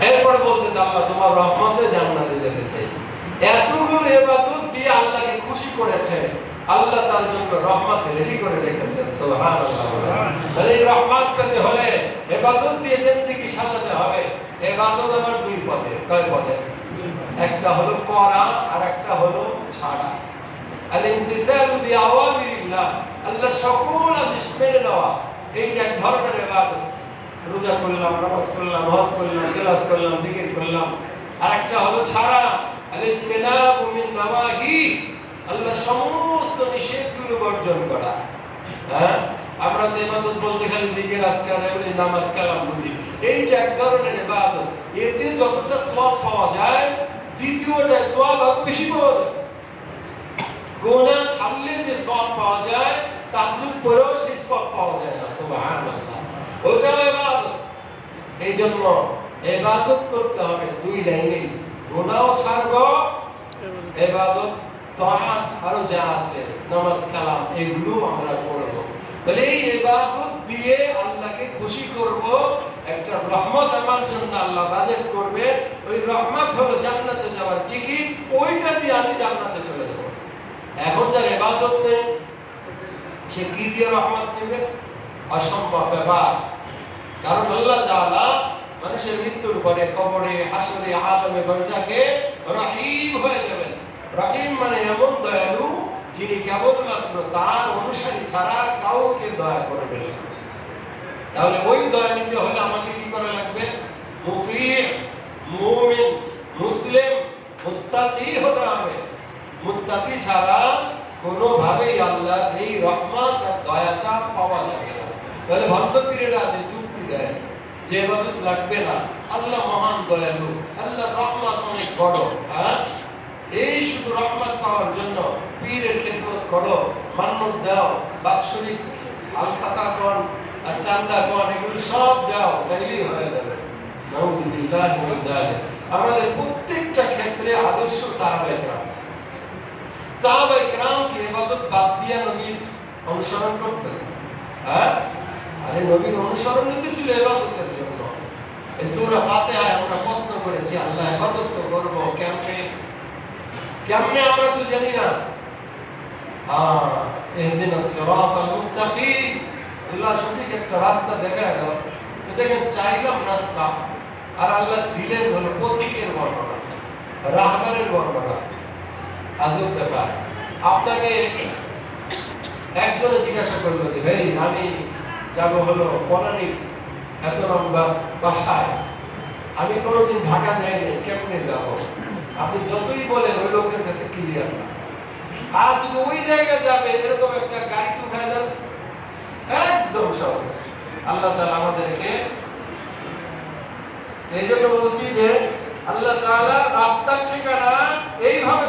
এরপরে বলতেছে আল্লাহ তোমার রহমতে জান্নাতে যেতে চাই। এতগুলো ইবাদত দিয়ে আল্লাহকে খুশি করেছে, আল্লাহ তার জন্য রহমত রেডি করে রেখেছেন। সুবহানাল্লাহ। তাহলে এই রহমত পেতে হলে ইবাদত দিয়ে জিন্দেগি সাজাতে হবে। ইবাদত আবার দুই পদে, কয় পদে? একটা হলো করা আর একটা হলো ছাড়া। আল ইমতিসালু বিআওয়ামিরিল্লাহ, আল্লাহর সকল আদেশ মেনে নেওয়া, এইটা এক ধরনের ইবাদত। রোজা করলাম, নামাজ করলাম, হজ করলাম, তেলাওয়াত করলাম, জিকির করলাম। আর একটা হলো ছাড়া, আল ইজতিনাবু মিন নাওয়াহি, আল্লাহ সমস্ত নিষেধগুলো বর্জন করা। হ্যাঁ, আমরা তো ইবাদত বলতে খালি জিকির আজকার এমনি নামাজ কালাম বুঝি, এইটা এক ধরনের ইবাদত। এতে যতটা সওয়াব পাওয়া যায়, দ্বিতীয়টা সওয়াব আরো বেশি পাওয়া যায়। গুনাহ ছাড়লে যে সওয়াব পাওয়া যায়, তাহাজ্জুদ পড়েও সেই সওয়াব পাওয়া যায় না। সুবহানাল্লাহ। ওটা ইবাদত। এইজন্য ইবাদত করতে হবে দুই লাইনে, গুনাহও ছাড়বো, ইবাদত তাআত আরো যা আছে নামাজ কালাম এগুলো আমরা করব। তাহলে এই ইবাদত দিয়ে আল্লাহকে খুশি করব, একটা রহমত আমার জন্য আল্লাহ বাজেট করবে। ওই রহমত হলো জান্নাতে যাওয়ার টিকিট, ওইটা দিয়ে আমি জান্নাতে চলে যাব। এখন যার ইবাদত নেই, সে কি দিয়ে রহমত নেবে? অসম্ভব ব্যাপার। কারণ আল্লাহ তাআলা মানুষের মৃত্যুর পরে কবরে, হাসরে, আলমে বারজাকে রহিম হয়ে যাবেন। রহিম মানে এমন দয়ালু যিনি কেবলমাত্র তার অনুসারী ছাড়া কাউকে দয়া করবেন না। তাহলে ওই দয়া নিতে হলে আমাকে কি করা লাগবে? মুতিই, মুমিন, মুসলিম, মুত্তাকি হতে হবে। মুত্তাকি ছাড়া কোনোভাবেই আল্লাহর এই রহমত আর দয়াটা পাওয়া যাবে না। তাহলে ভক্তপীরেরা যে যুক্তি দেয় যে ইবাদত লাগবে না, আল্লাহ মহান দয়ালু, আল্লাহর রহমত অনেক বড়, হ্যাঁ, এই শুধু রহমত পাওয়ার জন্য পীরের খেদমত করো, মান্নত দাও, বাৎসরিক আল খাতা কর আর চান্দা কর, এগুলো সব দাও, তাইলেই হয়ে যাবে। নাউযুবিল্লাহি মিন যালিক। আমাদের প্রত্যেকটা ক্ষেত্রে আদর্শ সাহাবায়ে কেরাম। সাহাবায়ে কেরাম কি ইবাদত বাদ দিয়ে নবীর অনুসরণ করতেন? হ্যাঁ, আরে নবীর অনুসরণই তো ছিল ইবাদতের জন্য। এই সূরা ফাতিহায় আমরা প্রশ্ন করেছি, আল্লাহ ইবাদত তো করব কেমনে? কেমনে আমরা তো জানি না। ইহদিনাস সিরাতাল মুস্তাকিম, আল্লাহ সঠিক একটা রাস্তা দেখায় দাও। দেখেন চাইলাম রাস্তা, আর আল্লাহ দিলেন হলো পথিকের বর্ণনা, রাহবারের বর্ণনা। আজব ব্যাপার। আপনাকে একজনে জিজ্ঞাসা করলো যে ভাই আমি যাবো হলো বনানীর এত লম্বা বাসায়, আমি কোনোদিন ঢাকা যাইনি, কেমনে যাব? আপনি যতই বলেন ওই লোকের কাছে ক্লিয়ার না। আর যদি ওই জায়গায় যাবে এরকম একটা গাড়িতে উঠায় দেন, একদম সহজ। আল্লাহ তাআলা আমাদেরকে এই জন্য বলছি যে আল্লাহ তাআলা রাস্তার ঠিকানা এইভাবে